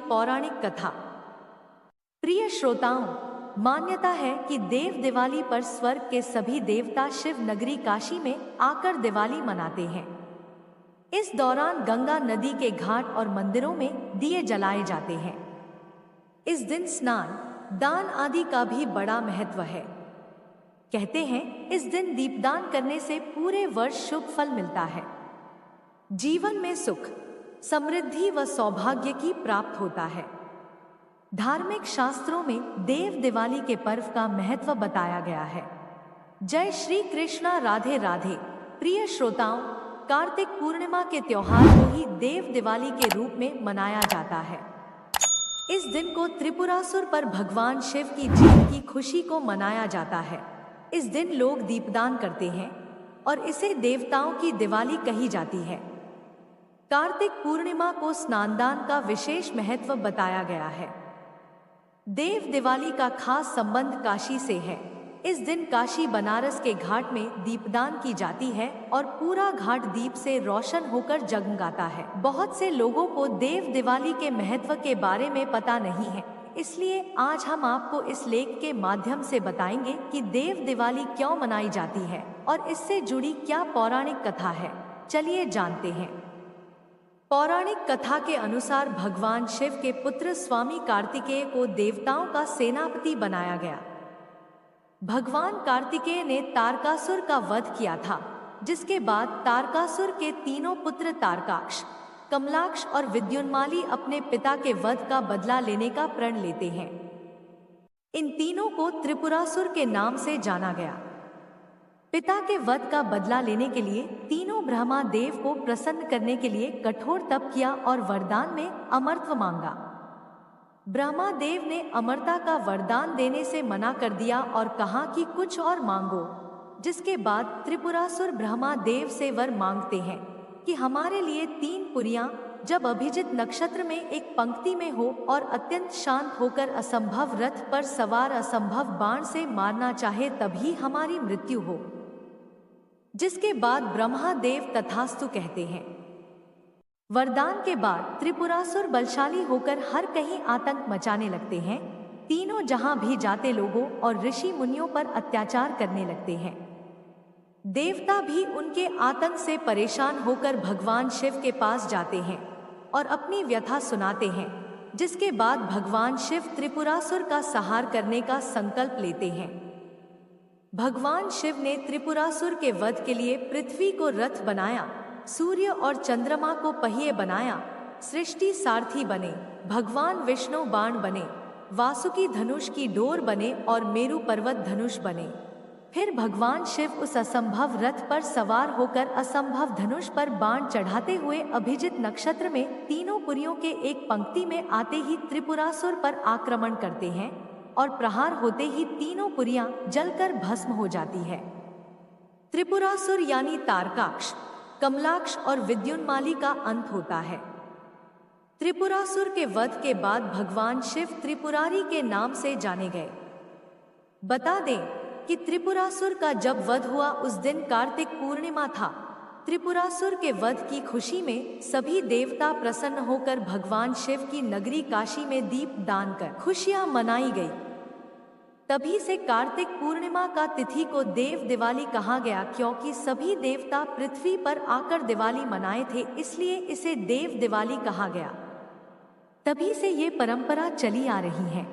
पौराणिक कथा। प्रिय श्रोताओं, मान्यता है कि देव दिवाली पर स्वर्ग के सभी देवता शिव नगरी काशी में आकर दिवाली मनाते हैं। इस दौरान गंगा नदी के घाट और मंदिरों में दिए जलाए जाते हैं। इस दिन स्नान, दान आदि का भी बड़ा महत्व है। कहते हैं इस दिन दीपदान करने से पूरे वर्ष शुभ फल मिलता है। जीवन में सुख, समृद्धि व सौभाग्य की प्राप्त होता है। धार्मिक शास्त्रों में देव दिवाली के पर्व का महत्व बताया गया है। जय श्री कृष्णा, राधे राधे। प्रिय श्रोताओं, कार्तिक पूर्णिमा के त्योहार को ही देव दिवाली के रूप में मनाया जाता है। इस दिन को त्रिपुरासुर पर भगवान शिव की जीत की खुशी को मनाया जाता है। इस दिन लोग दीपदान करते हैं और इसे देवताओं की दिवाली कही जाती है। कार्तिक पूर्णिमा को स्नानदान का विशेष महत्व बताया गया है। देव दिवाली का खास संबंध काशी से है। इस दिन काशी बनारस के घाट में दीपदान की जाती है और पूरा घाट दीप से रोशन होकर जगमगाता है। बहुत से लोगों को देव दिवाली के महत्व के बारे में पता नहीं है, इसलिए आज हम आपको इस लेख के माध्यम से बताएंगे कि देव दिवाली क्यों मनाई जाती है और इससे जुड़ी क्या पौराणिक कथा है। चलिए जानते हैं। पौराणिक कथा के अनुसार भगवान शिव के पुत्र स्वामी कार्तिकेय को देवताओं का सेनापति बनाया गया। भगवान कार्तिकेय ने तारकासुर का वध किया था, जिसके बाद तारकासुर के तीनों पुत्र तारकाक्ष, कमलाक्ष और विद्युन्माली अपने पिता के वध का बदला लेने का प्रण लेते हैं। इन तीनों को त्रिपुरासुर के नाम से जाना गया। पिता के वध का बदला लेने के लिए तीनों ब्रह्मा देव को प्रसन्न करने के लिए कठोर तप किया और वरदान में अमरत्व मांगा। ब्रह्मा देव ने अमरता का वरदान देने से मना कर दिया और कहा कि कुछ और मांगो, जिसके बाद त्रिपुरासुर ब्रह्मा देव से वर मांगते हैं कि हमारे लिए 3 पुरियां जब अभिजित नक्षत्र में एक पंक्ति में हो और अत्यंत शांत होकर असंभव रथ पर सवार असंभव बाण से मारना चाहे तभी हमारी मृत्यु हो। जिसके बाद ब्रह्मा देव तथास्तु कहते हैं। वरदान के बाद त्रिपुरासुर बलशाली होकर हर कहीं आतंक मचाने लगते हैं। तीनों जहां भी जाते लोगों और ऋषि मुनियों पर अत्याचार करने लगते हैं। देवता भी उनके आतंक से परेशान होकर भगवान शिव के पास जाते हैं और अपनी व्यथा सुनाते हैं, जिसके बाद भगवान शिव त्रिपुरासुर का संहार करने का संकल्प लेते हैं। भगवान शिव ने त्रिपुरासुर के वध के लिए पृथ्वी को रथ बनाया, सूर्य और चंद्रमा को पहिए बनाया, सृष्टि सारथी बने, भगवान विष्णु बाण बने, वासुकी धनुष की डोर बने और मेरु पर्वत धनुष बने। फिर भगवान शिव उस असंभव रथ पर सवार होकर असंभव धनुष पर बाण चढ़ाते हुए अभिजित नक्षत्र में तीनों पुरियों के एक पंक्ति में आते ही त्रिपुरासुर पर आक्रमण करते हैं और प्रहार होते ही तीनों पुरियां जलकर भस्म हो जाती है। त्रिपुरासुर यानी तारकाक्ष, कमलाक्ष और विद्युन्माली का अंत होता है। त्रिपुरासुर के वध के बाद भगवान शिव त्रिपुरारी के नाम से जाने गए। बता दें कि त्रिपुरासुर का जब वध हुआ उस दिन कार्तिक पूर्णिमा था। त्रिपुरासुर के वध की खुशी में सभी देवता प्रसन्न होकर भगवान शिव की नगरी काशी में दीप दान कर खुशियां मनाई गई। तभी से कार्तिक पूर्णिमा का तिथि को देव दिवाली कहा गया, क्योंकि सभी देवता पृथ्वी पर आकर दिवाली मनाए थे, इसलिए इसे देव दिवाली कहा गया। तभी से ये परंपरा चली आ रही है।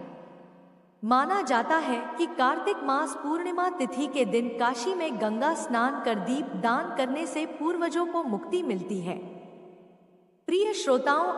माना जाता है कि कार्तिक मास पूर्णिमा तिथि के दिन काशी में गंगा स्नान कर दीप दान करने से पूर्वजों को मुक्ति मिलती है। प्रिय श्रोताओं,